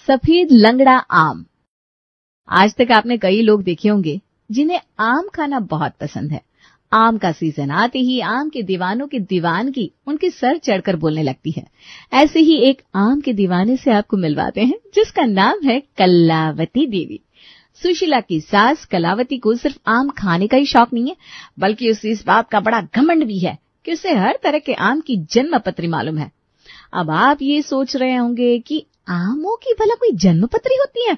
सफेद लंगड़ा आम। आज तक आपने कई लोग देखे होंगे जिन्हें आम खाना बहुत पसंद है। आम का सीजन आते ही आम के दीवानों की दीवानगी उनके सर चढ़कर बोलने लगती है। ऐसे ही एक आम के दीवाने से आपको मिलवाते हैं जिसका नाम है कलावती देवी। सुशीला की सास कलावती को सिर्फ आम खाने का ही शौक नहीं है, बल्कि उसे इस बात का बड़ा घमंड भी है कि उसे हर तरह के आम की जन्मपत्री मालूम है। अब आप ये सोच रहे होंगे कि आमों की भला कोई जन्मपत्री होती है?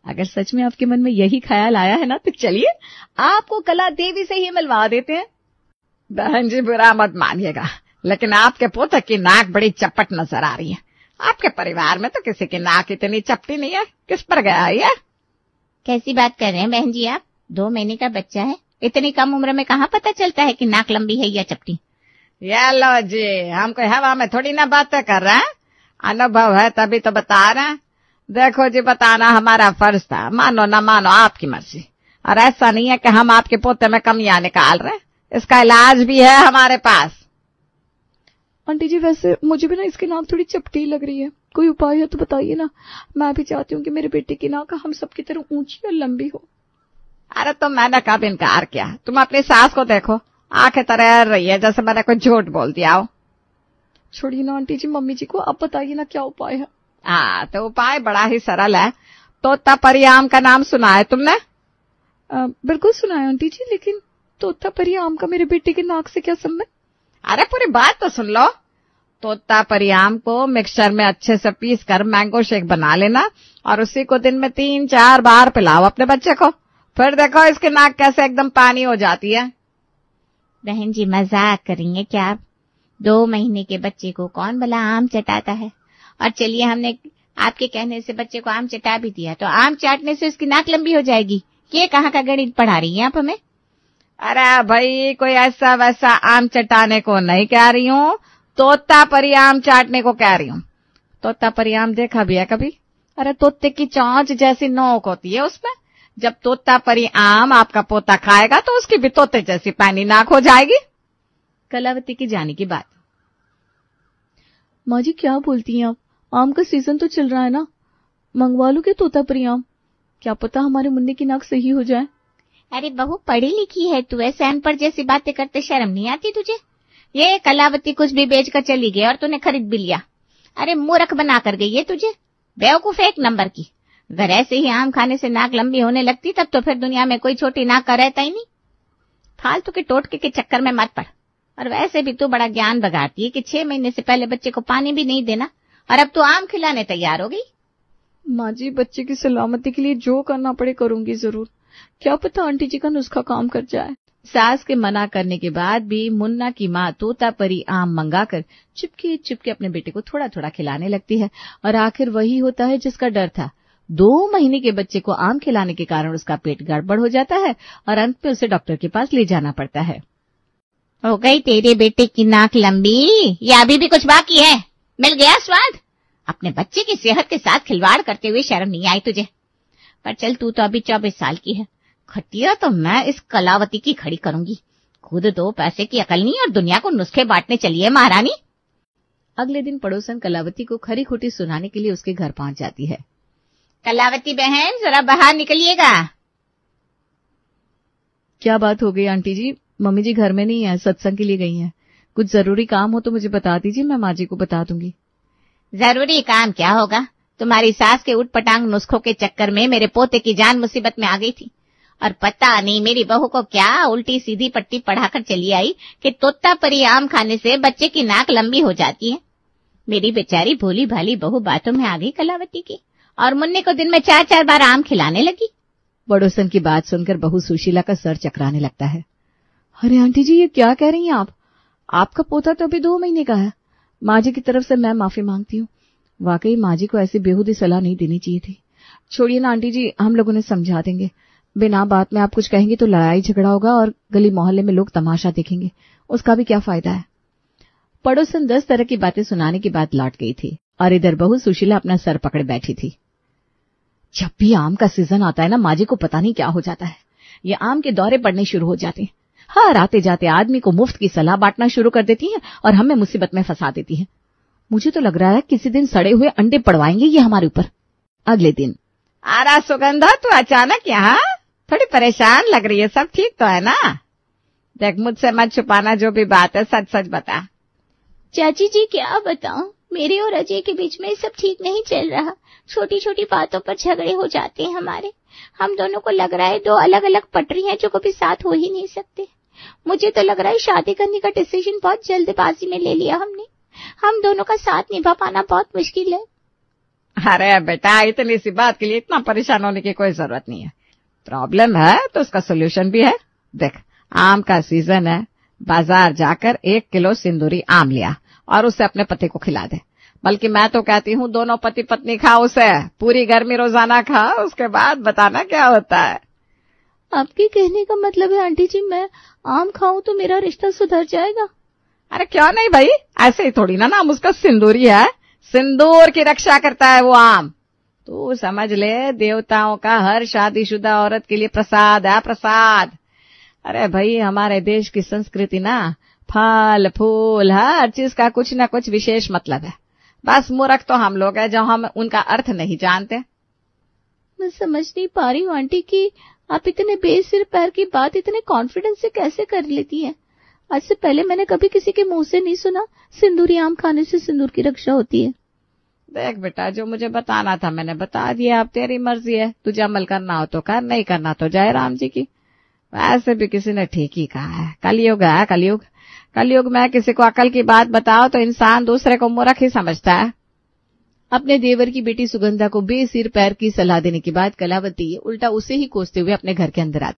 अगर सच में आपके मन में यही ख्याल आया है ना, तो चलिए आपको कला देवी से ही मिलवा देते हैं। बहन जी, बुरा मत मानिएगा, लेकिन आपके पोते की नाक बड़ी चपट नजर आ रही है। आपके परिवार में तो किसी की नाक इतनी चपटी नहीं है। किस पर गया ये? कैसी बात कर रहे हैं बहन जी आप? 2 महीने का बच्चा है, इतनी कम उम्र में कहाँ पता चलता है कि नाक लंबी है या चपटी। ये लो जी, हम कोई हवा में थोड़ी ना बातें कर रहे हैं, अनुभव है तभी तो बता रहे हैं। देखो जी, बताना हमारा फर्ज था, मानो ना मानो आपकी मर्जी। और ऐसा नहीं है कि हम आपके पोते में कमियां निकाल रहे हैं, इसका इलाज भी है हमारे पास। आंटी जी, वैसे मुझे भी ना इसकी नाक थोड़ी चपटी लग रही है, कोई उपाय है तो बताइए ना। मैं भी चाहती हूँ कि मेरे बेटे की नाक हम सबकी तरह ऊंची और लंबी हो। अरे तो मैंने कब इनकार किया? तुम अपनी सास को देखो, आंखें तरह रही है जैसे मैंने कोई झूठ बोल दिया हो। छोड़िए ना आंटी जी, मम्मी जी को आप बताइए ना क्या उपाय है। हाँ, तो उपाय बड़ा ही सरल है। तोतापरी आम का नाम सुना है तुमने? बिल्कुल सुना है आंटी जी, लेकिन तोतापरी आम का मेरे बेटे के नाक से क्या संबंध? अरे पूरी बात तो सुन लो। तोतापरी आम को मिक्सचर में अच्छे से पीस कर मैंगो शेक बना लेना और उसी को दिन में 3-4 बार पिलाओ अपने बच्चे को। फिर देखो इसकी नाक कैसे एकदम पानी हो जाती है। बहन जी, मजाक करेंगे क्या आप? 2 महीने के बच्चे को कौन भला आम चटाता है? और चलिए, हमने आपके कहने से बच्चे को आम चटा भी दिया, तो आम चाटने से उसकी नाक लंबी हो जाएगी। ये कहाँ का गणित पढ़ा रही हैं आप हमें? अरे भाई, कोई ऐसा वैसा आम चटाने को नहीं कह रही हूँ, तोतापरी आम चाटने को कह रही हूँ। तोतापरी आम देखा भी है कभी? अरे तोते की चोंच जैसी नोक होती है उसमें। जब तोतापरी आम आपका पोता खाएगा तो उसकी भी तोते जैसी पानी नाक हो जाएगी। कलावती की जाने की बात। माँ जी, क्या बोलती हैं आप? आम का सीजन तो चल रहा है ना, मंगवा लो क्या तोतापरी आम? क्या पता हमारे मुन्ने की नाक सही हो जाए। अरे बहू, पढ़ी लिखी है तू, ऐसे अनपढ़ जैसी बातें करते शर्म नहीं आती तुझे? ये कलावती कुछ भी बेच कर चली गई और तूने खरीद भी लिया। अरे मूर्ख बना कर गई है तुझे, बेवकूफ 1 नंबर की। अगर ऐसे ही आम खाने से नाक लंबी होने लगती तब तो फिर दुनिया में कोई छोटी नाक का रहता ही नहीं। फालतू के टोटके के चक्कर में मत पड़। और वैसे भी तू बड़ा ज्ञान बगाड़ती है कि 6 महीने से पहले बच्चे को पानी भी नहीं देना, और अब तू आम खिलाने तैयार हो गई। माँ जी, बच्चे की सलामती के लिए जो करना पड़े करूंगी जरूर। क्या पता आंटी जी का नुस्खा काम कर जाए। सास के मना करने के बाद भी मुन्ना की माँ तोतापरी आम मंगाकर चुपके चुपके अपने बेटे को थोड़ा थोड़ा खिलाने लगती है, और आखिर वही होता है जिसका डर था। 2 महीने के बच्चे को आम खिलाने के कारण उसका पेट गड़बड़ हो जाता है और अंत में उसे डॉक्टर के पास ले जाना पड़ता है। हो गई तेरे बेटे की नाक लंबी, या अभी भी कुछ बाकी है? मिल गया स्वाद? अपने बच्चे की सेहत के साथ खिलवाड़ करते हुए शर्म नहीं आई तुझे? पर चल, तू तो अभी 24 साल की है, खटिया तो मैं इस कलावती की खड़ी करूंगी। खुद 2 पैसे की अकल नहीं और दुनिया को नुस्खे बांटने चली है महारानी। अगले दिन पड़ोसन कलावती को खरी खोटी सुनाने के लिए उसके घर पहुंच जाती है। कलावती बहन, जरा बाहर निकलिएगा। क्या बात हो गई आंटी जी? मम्मी जी घर में नहीं है, सत्संग के लिए गई हैं। कुछ जरूरी काम हो तो मुझे बता दीजिए, मैं माँ जी को बता दूंगी। जरूरी काम क्या होगा? तुम्हारी सास के उटपटांग नुस्खों के चक्कर में मेरे पोते की जान मुसीबत में आ गई थी, और पता नहीं मेरी बहू को क्या उल्टी सीधी पट्टी पढ़ाकर चली आई कि तोतापरी आम खाने से बच्चे की नाक लंबी हो जाती है। मेरी बेचारी भोली भाली बहू बातों में आ गई कलावती की, और मुन्ने को दिन में 4-4 बार आम खिलाने लगी। पड़ोसन की बात सुनकर बहू सुशीला का सर चकराने लगता है। अरे आंटी जी, ये क्या कह रही हैं आप? आपका पोता तो अभी 2 महीने का है। माँ जी की तरफ से मैं माफी मांगती हूँ। वाकई माँ जी को ऐसी बेहूदी सलाह नहीं देनी चाहिए थी। छोड़िए ना आंटी जी, हम लोग उन्हें समझा देंगे। बिना बात में आप कुछ कहेंगे तो लड़ाई झगड़ा होगा और गली मोहल्ले में लोग तमाशा देखेंगे, उसका भी क्या फायदा है। पड़ोसन 10 तरह की बातें सुनाने के बाद लौट गई थी, और इधर बहू सुशीला अपना सर पकड़े बैठी थी। जब भी आम का सीजन आता है ना, माँ जी को पता नहीं क्या हो जाता है। ये आम के दौरे पड़ने शुरू हो जाते हैं। हर आते जाते आदमी को मुफ्त की सलाह बांटना शुरू कर देती हैं और हमें मुसीबत में फंसा देती हैं। मुझे तो लग रहा है किसी दिन सड़े हुए अंडे पड़वाएंगे ये हमारे ऊपर। अगले दिन। आरा सुगंधा, तू अचानक यहाँ? थोड़ी परेशान लग रही है, सब ठीक तो है ना? देख, मुझसे मत छुपाना, जो भी बात है सच सच बता। चाची जी क्या बताऊं, मेरे और अजय के बीच में सब ठीक नहीं चल रहा। छोटी छोटी बातों पर झगड़े हो जाते हैं हमारे। हम दोनों को लग रहा है दो अलग अलग पटरी हैं जो कभी साथ हो ही नहीं सकते। मुझे तो लग रहा है शादी करने का डिसीजन बहुत जल्दबाजी में ले लिया हमने। हम दोनों का साथ निभा पाना बहुत मुश्किल है। अरे बेटा, इतनी सी बात के लिए इतना परेशान होने की कोई जरूरत नहीं है। प्रॉब्लम है तो उसका सोल्यूशन भी है। देख, आम का सीजन है, बाजार जाकर 1 किलो सिंदूरी आम लिया और उसे अपने पति को खिला दे। बल्कि मैं तो कहती हूँ दोनों पति पत्नी खाओ उसे, पूरी गर्मी रोजाना खा, उसके बाद बताना क्या होता है। आपके कहने का मतलब है आंटी जी मैं आम खाऊं तो मेरा रिश्ता सुधर जाएगा? अरे क्यों नहीं भाई, ऐसे ही थोड़ी ना, नाम उसका सिंदूरी है, सिंदूर की रक्षा करता है वो आम। तू समझ ले, देवताओं का हर शादीशुदा औरत के लिए प्रसाद है, प्रसाद। अरे भाई, हमारे देश की संस्कृति ना, फल फूल हर चीज का कुछ ना कुछ विशेष मतलब है। बस मूर्ख तो हम लोग हैं जो हम उनका अर्थ नहीं जानते। मैं समझ नहीं पा रही हूँ आंटी कि आप इतने बेसिर पैर की बात इतने कॉन्फिडेंस से कैसे कर लेती हैं। आज से पहले मैंने कभी किसी के मुंह से नहीं सुना सिंदूरी आम खाने से सिंदूर की रक्षा होती है। देख बेटा, जो मुझे बताना था मैंने बता दिया, अब तेरी मर्जी है, तुझे अमल करना हो तो कर, नहीं करना तो जय राम जी की। वैसे भी किसी ने ठीक ही कहा है, कलयुग है कलयुग। कलयुग में किसी को अकल की बात बताओ तो इंसान दूसरे को मूर्ख ही समझता है। अपने देवर की बेटी सुगंधा को बेसिर पैर की सलाह देने के बाद कलावती उल्टा उसे ही कोसते हुए अपने घर के अंदर आती।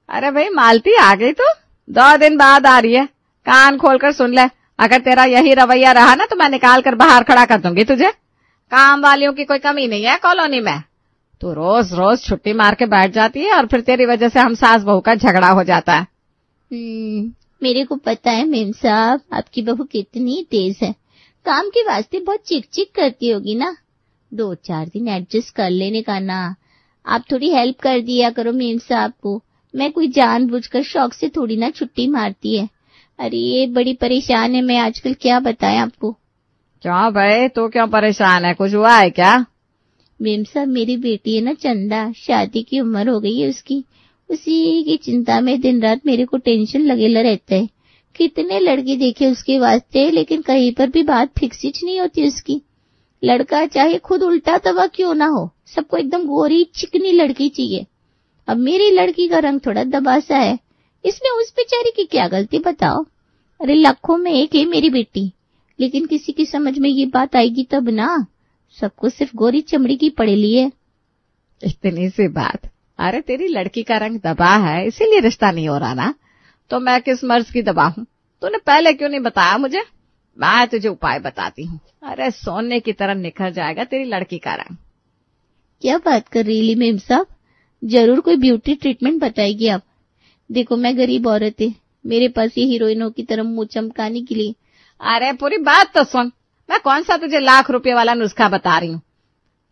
अरे भाई, मालती आ गई तो 2 दिन बाद आ रही है, कान खोलकर सुन ले। अगर तेरा यही रवैया रहा ना तो मैं निकाल कर बाहर खड़ा कर दूंगी तुझे। काम वालियों की कोई कमी नहीं है कॉलोनी में। तू रोज रोज छुट्टी मार के बैठ जाती है और फिर तेरी वजह से हम सास बहू का झगड़ा हो जाता है। मेरे को पता है मेम साहब, आपकी बहू कितनी तेज है। काम के वास्ते बहुत चिक चिक करती होगी ना। 2-4 दिन एडजस्ट कर लेने का ना। आप थोड़ी हेल्प कर दिया करो मेम साहब को। मैं कोई जानबूझकर शौक से थोड़ी ना छुट्टी मारती है। अरे ये बड़ी परेशान है मैं आजकल, क्या बताएं आपको। क्यों भाई, तू क्यों परेशान है, कुछ हुआ है क्या? मेम साहब, मेरी बेटी है ना चंदा, शादी की उम्र हो गई है उसकी। उसी की चिंता में दिन रात मेरे को टेंशन लगेला रहता है। कितने लड़के देखे उसके वास्ते, लेकिन कहीं पर भी बात फिक्स ही नहीं होती उसकी। लड़का चाहे खुद उल्टा तवा क्यों ना हो, सबको एकदम गोरी चिकनी लड़की चाहिए। अब मेरी लड़की का रंग थोड़ा दबासा है, इसमें उस बेचारी की क्या गलती बताओ। अरे लाखों में एक है मेरी बेटी, लेकिन किसी की समझ में ये बात आएगी तब ना। सबको सिर्फ गोरी चमड़ी की पड़ेली है। इतनी सी बात। अरे तेरी लड़की का रंग दबा है इसीलिए रिश्ता नहीं हो रहा ना, तो मैं किस मर्ज की दबा हूँ? तूने पहले क्यों नहीं बताया मुझे? मैं तुझे उपाय बताती हूँ। अरे सोने की तरह निखर जाएगा तेरी लड़की का रंग। क्या बात कर रही ली मेम साहब, जरूर कोई ब्यूटी ट्रीटमेंट बताएगी आप। देखो मैं गरीब औरत है, मेरे पास ये हीरोइनों की तरह मुंह चमकाने के लिए। अरे पूरी बात तो सुन, मैं कौन सा तुझे लाख रुपए वाला नुस्खा बता रही हूँ।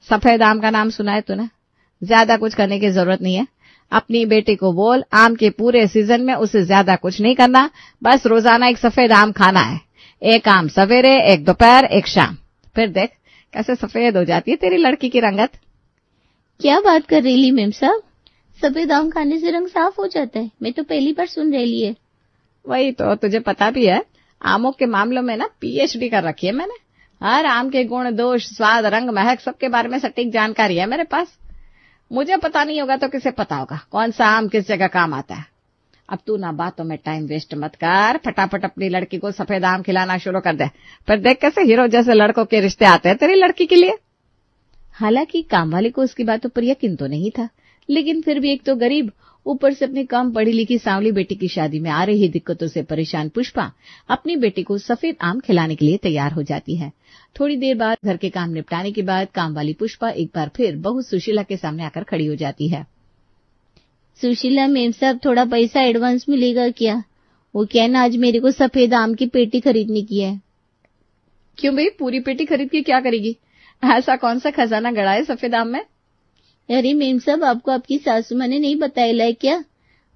सफेद आम का नाम सुना है तूने? ज्यादा कुछ करने की जरूरत नहीं है। अपनी बेटी को बोल आम के पूरे सीजन में उसे ज्यादा कुछ नहीं करना, बस रोजाना एक सफेद आम खाना है। 1 आम सवेरे, 1 दोपहर, 1 शाम। फिर देख कैसे सफेद हो जाती है तेरी लड़की की रंगत। क्या बात कर रही ली मेम साहब, सफेद आम खाने से रंग साफ हो जाता है? मैं तो पहली बार सुन रही है। वही तो, तुझे पता भी है, आमों के मामलों में ना PhD कर रखी है मैंने। हर आम के गुण, दोष, स्वाद, रंग, महक सबके बारे में सटीक जानकारी है मेरे पास। मुझे पता नहीं होगा तो किसे पता होगा कौन सा आम किस जगह काम आता है। अब तू ना बातों में टाइम वेस्ट मत कर, फटाफट अपनी लड़की को सफेद आम खिलाना शुरू कर दे। फिर देख कैसे हीरो जैसे लड़कों के रिश्ते आते हैं तेरी लड़की के लिए। हालांकि काम वाले को उसकी बातों पर यकीन तो नहीं था, लेकिन फिर भी एक तो गरीब, ऊपर से अपनी कम पढ़ी लिखी सांवली बेटी की शादी में आ रही दिक्कतों से परेशान पुष्पा अपनी बेटी को सफेद आम खिलाने के लिए तैयार हो जाती है। थोड़ी देर बाद घर के काम निपटाने के बाद काम वाली पुष्पा एक बार फिर बहू सुशीला के सामने आकर खड़ी हो जाती है। सुशीला मेम साहब, थोड़ा पैसा एडवांस मिलेगा क्या? वो क्या ना आज मेरे को सफेद आम की पेटी खरीदने की है। क्यों भाई, पूरी पेटी खरीद के क्या करेगी? ऐसा कौन सा खजाना गड़ा है सफेद आम में? अरे मेम साहब, आपको आपकी सासू माँ ने नहीं बताया है क्या?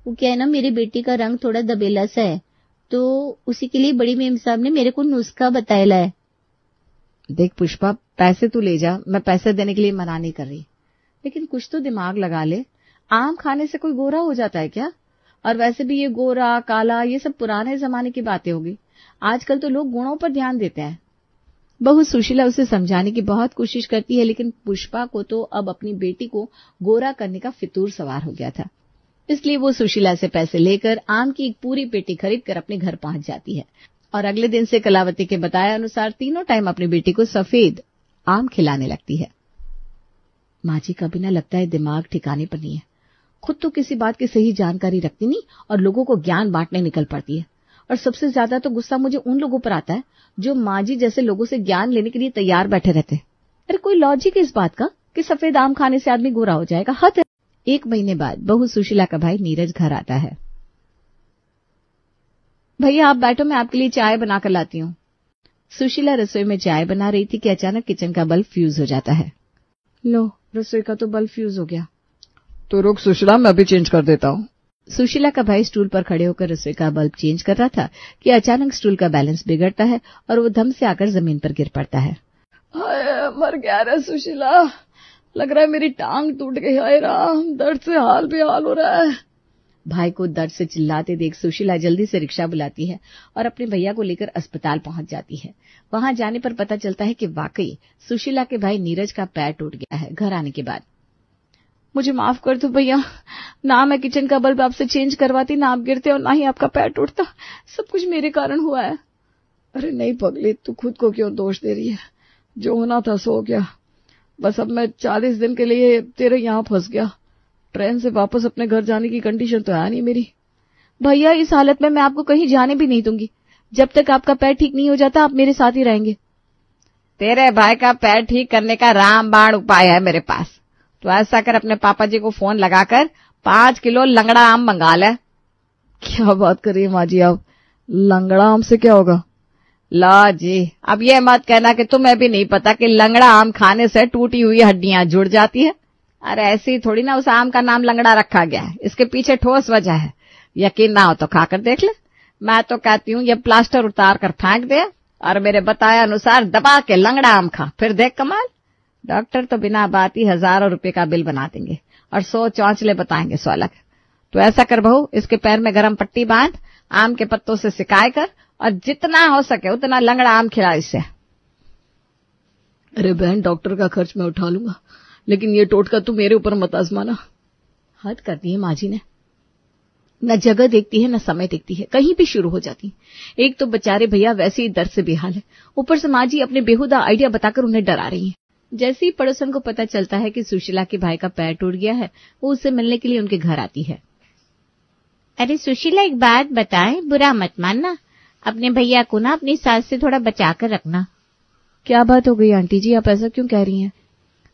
वो क्या है ना, मेरी बेटी का रंग थोड़ा दबेला सा है, तो उसी के लिए बड़ी मेम साहब ने मेरे को नुस्खा बताया है। देख पुष्पा, पैसे तू ले जा, मैं पैसे देने के लिए मना नहीं कर रही, लेकिन कुछ तो दिमाग लगा ले। आम खाने से कोई गोरा हो जाता है क्या? और वैसे भी ये गोरा काला ये सब पुराने जमाने की बातें होगी। आजकल तो लोग गुणों पर ध्यान देते हैं। बहू सुशीला उसे समझाने की बहुत कोशिश करती है, लेकिन पुष्पा को तो अब अपनी बेटी को गोरा करने का फितूर सवार हो गया था। इसलिए वो सुशीला से पैसे लेकर आम की एक पूरी पेटी खरीद कर अपने घर पहुंच जाती है और अगले दिन से कलावती के बताए अनुसार तीनों टाइम अपनी बेटी को सफेद आम खिलाने लगती है। माँ जी का बिना लगता है दिमाग ठिकाने पर नहीं है। खुद तो किसी बात की सही जानकारी रखती नहीं और लोगों को ज्ञान बांटने निकल पड़ती है। और सबसे ज्यादा तो गुस्सा मुझे उन लोगों पर आता है जो माँ जी जैसे लोगों से ज्ञान लेने के लिए तैयार बैठे रहते हैं। अरे कोई लॉजिक है इस बात का कि सफेद आम खाने से आदमी गोरा हो जाएगा? हद है। 1 महीने बाद बहू सुशीला का भाई नीरज घर आता है। भैया आप बैठो, मैं आपके लिए चाय बनाकर लाती हूँ। सुशीला रसोई में चाय बना रही थी कि अचानक किचन का बल्ब फ्यूज हो जाता है। लो, रसोई का तो बल्ब फ्यूज हो गया। तो रुक सुशीला, मैं अभी चेंज कर देता हूँ। सुशीला का भाई स्टूल पर खड़े होकर रसोई का बल्ब चेंज कर रहा था कि अचानक स्टूल का बैलेंस बिगड़ता है और वो धम से आकर जमीन पर गिर पड़ता है। हाय, मर गया रे सुशीला, लग रहा है मेरी टांग टूट गई। हाय राम, दर्द से हाल बेहाल हो रहा है। भाई को दर्द से चिल्लाते देख सुशीला जल्दी से रिक्शा बुलाती है और अपने भैया को लेकर अस्पताल पहुंच जाती है। वहां जाने पर पता चलता है कि वाकई सुशीला के भाई नीरज का पैर टूट गया है। घर आने के बाद, मुझे माफ कर दो भैया, ना मैं किचन का बल्ब आपसे चेंज करवाती, ना आप गिरते और ना ही आपका पैर टूटता। सब कुछ मेरे कारण हुआ है। अरे नहीं पगली, तू खुद को क्यों दोष दे रही है? जो होना था सो गया। बस अब मैं 40 दिन के लिए तेरे यहाँ फंस गया। ट्रेन से वापस अपने घर जाने की कंडीशन तो है नहीं मेरी। भैया इस हालत में मैं आपको कहीं जाने भी नहीं दूंगी। जब तक आपका पैर ठीक नहीं हो जाता आप मेरे साथ ही रहेंगे। तेरे भाई का पैर ठीक करने का रामबाण उपाय है मेरे पास। तो ऐसा कर, अपने पापा जी को फोन लगाकर 5 किलो लंगड़ा आम मंगा ले। क्या बात कर रही है माँ जी आप? लंगड़ा आम से क्या होगा? ला जी, अब ये मत कहना कि तुम्हें भी नहीं पता कि लंगड़ा आम खाने से टूटी हुई हड्डियां जुड़ जाती है। अरे ऐसी थोड़ी ना उस आम का नाम लंगड़ा रखा गया है, इसके पीछे ठोस वजह है। यकीन ना हो तो खाकर देख ले। मैं तो कहती हूँ ये प्लास्टर उतार कर फेंक दे और मेरे बताए अनुसार दबा के लंगड़ा आम खा, फिर देख कमाल। डॉक्टर तो बिना बात ही हजारों रुपए का बिल बना देंगे और 100 चौंचले बताएंगे 100 अलग। तो ऐसा कर बहू, इसके पैर में गरम पट्टी बांध, आम के पत्तों से सिकाई कर और जितना हो सके उतना लंगड़ा आम खिला इससे। अरे बहन, डॉक्टर का खर्च मैं उठा लूंगा, लेकिन ये टोटका तू मेरे ऊपर मत आजमाना। हद कर दी है माँ जी ने। न जगह देखती है न समय देखती है, कहीं भी शुरू हो जाती। एक तो बेचारे भैया वैसे ही दर्द से बेहाल है, ऊपर से माँ जी अपने बेहुदा आइडिया बताकर उन्हें डरा रही हैं। जैसे ही पड़ोसन को पता चलता है कि सुशीला के भाई का पैर टूट गया है, वो उससे मिलने के लिए उनके घर आती है। अरे सुशीला, एक बात बताए, बुरा मत मानना। अपने भैया को ना अपनी सास से थोड़ा बचा कर रखना। क्या बात हो गई आंटी जी, आप ऐसा क्यों कह रही हैं?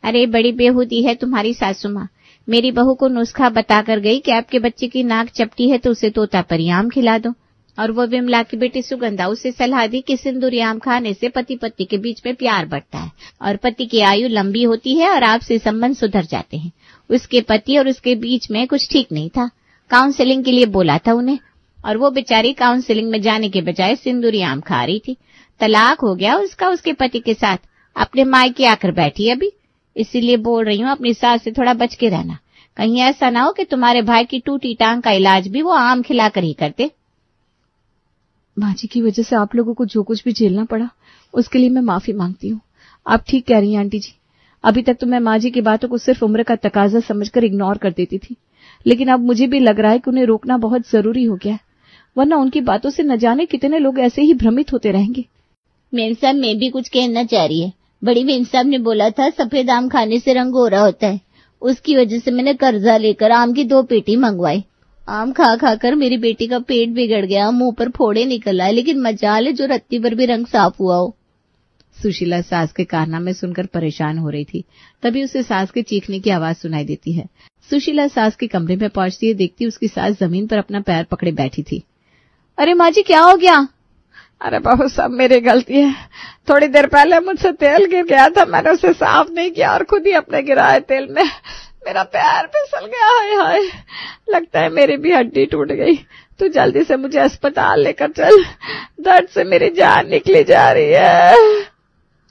अरे बड़ी बेहूदी है तुम्हारी सासू माँ। मेरी बहू को नुस्खा बताकर गई कि आपके बच्चे की नाक चपटी है तो उसे तोतापरी आम खिला दो। और वो विमला की बेटी सुगंधा उसे सलाह दी कि सिंदूरी आम खाने से पति पत्नी के बीच में प्यार बढ़ता है और पति की आयु लंबी होती है और आपसे संबंध सुधर जाते हैं। उसके पति और उसके बीच में कुछ ठीक नहीं था। काउंसलिंग के लिए बोला था उन्हें और वो बेचारी काउंसलिंग में जाने के बजाय सिंदूरी आम खा रही थी। तलाक हो गया उसका उसके पति के साथ, अपने मायके आकर बैठी अभी। इसीलिए बोल रही हूँ अपनी सास से थोड़ा बच के रहना, कहीं ऐसा ना हो कि तुम्हारे भाई की टूटी टांग का इलाज भी वो आम खिलाकर ही करते। माँ जी की वजह से आप लोगों को जो कुछ भी झेलना पड़ा उसके लिए मैं माफी मांगती हूँ। आप ठीक कह रही हैं आंटी जी। अभी तक तो मैं माँ जी की बातों को सिर्फ उम्र का तकाजा समझकर इग्नोर कर देती थी, लेकिन अब मुझे भी लग रहा है कि उन्हें रोकना बहुत जरूरी हो गया है, वरना उनकी बातों से न जाने कितने लोग ऐसे ही भ्रमित होते रहेंगे। मेम साहब, मैं भी कुछ कहना चाह रही है। बड़ी मेम साहब ने बोला था सफेद आम खाने से रंग गोरा होता है, उसकी वजह से मैंने कर्जा लेकर आम की 2 पेटी मंगवाई। आम खा खाकर मेरी बेटी का पेट बिगड़ गया, मुंह पर फोड़े निकल आए, लेकिन मजाल है जो रत्ती पर भी रंग साफ हुआ हो। सुशीला सास के कारनामे सुनकर परेशान हो रही थी, तभी उसे सास के चीखने की आवाज सुनाई देती है। सुशीला सास के कमरे में पहुंचती है, देखती उसकी सास जमीन पर अपना पैर पकड़े बैठी थी। अरे माँ जी, क्या हो गया? अरे बहू, सब मेरी गलती है। थोड़ी देर पहले मुझसे तेल गिर गया था, मैंने उसे साफ नहीं किया और खुद ही अपने गिराए तेल में मेरा पैर फिसल गया। हाय हाय, लगता है मेरी भी हड्डी टूट गई। तू जल्दी से मुझे अस्पताल लेकर चल, दर्द से मेरी जान निकली जा रही है।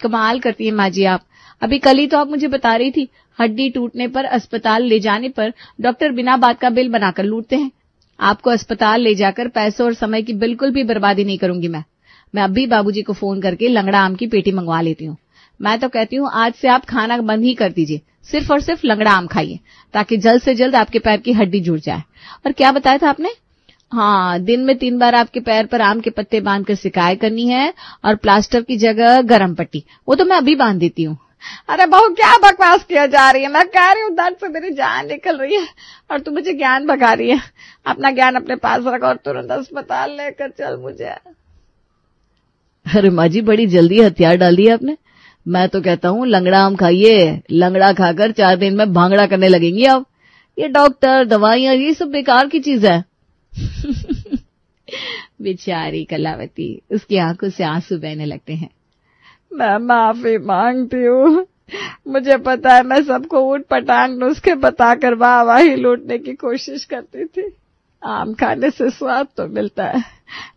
कमाल करती है माँ जी आप। अभी कल ही तो आप मुझे बता रही थी हड्डी टूटने पर अस्पताल ले जाने पर डॉक्टर बिना बात का बिल बनाकर लूटते हैं। आपको अस्पताल ले जाकर पैसों और समय की बिल्कुल भी बर्बादी नहीं करूंगी मैं अभी बाबूजी को फोन करके लंगड़ा आम की पेटी मंगवा लेती हूँ। मैं तो कहती हूँ आज से आप खाना बंद ही कर दीजिए, सिर्फ और सिर्फ लंगड़ा आम खाइए ताकि जल्द से जल्द आपके पैर की हड्डी जुड़ जाए। और क्या बताया था आपने? हाँ, दिन में 3 बार आपके पैर पर आम के पत्ते बांधकर सिकाई करनी है और प्लास्टर की जगह गरम पट्टी, वो तो मैं अभी बांध देती हूँ। अरे बहू क्या बकवास किया जा रही है, मैं कह रही हूँ दर्द से मेरी जान निकल रही है और तू मुझे ज्ञान भगा रही है। अपना ज्ञान अपने पास रख और तुरंत अस्पताल लेकर चल मुझे। अरे माँ जी बड़ी जल्दी हथियार डाल दिया आपने। मैं तो कहता हूँ लंगड़ा आम खाइए, लंगड़ा खाकर 4 दिन में भांगड़ा करने लगेंगी आप। ये डॉक्टर दवाइयां ये सब बेकार की चीज है। बेचारी कलावती, उसकी आंखों से आंसू बहने लगते हैं। मैं माफी मांगती हूँ, मुझे पता है मैं सबको ऊट पटांग नुस्खे बताकर वाहवाही लूटने की कोशिश करती थी। आम खाने से स्वाद तो मिलता है,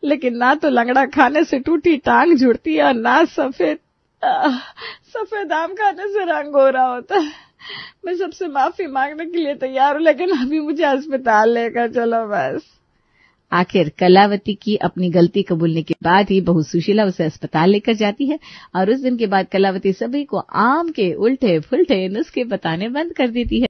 लेकिन ना तो लंगड़ा खाने से टूटी टांग जुड़ती है और ना सफेद आम खाने से रंग हो रहा होता है। मैं सबसे माफी मांगने के लिए तैयार हूँ, लेकिन अभी मुझे अस्पताल लेकर चलो बस। आखिर कलावती की अपनी गलती कबूलने के बाद ही बहू सुशीला उसे अस्पताल लेकर जाती है और उस दिन के बाद कलावती सभी को आम के उल्टे फुल्टे नुस्खे बताने बंद कर देती है।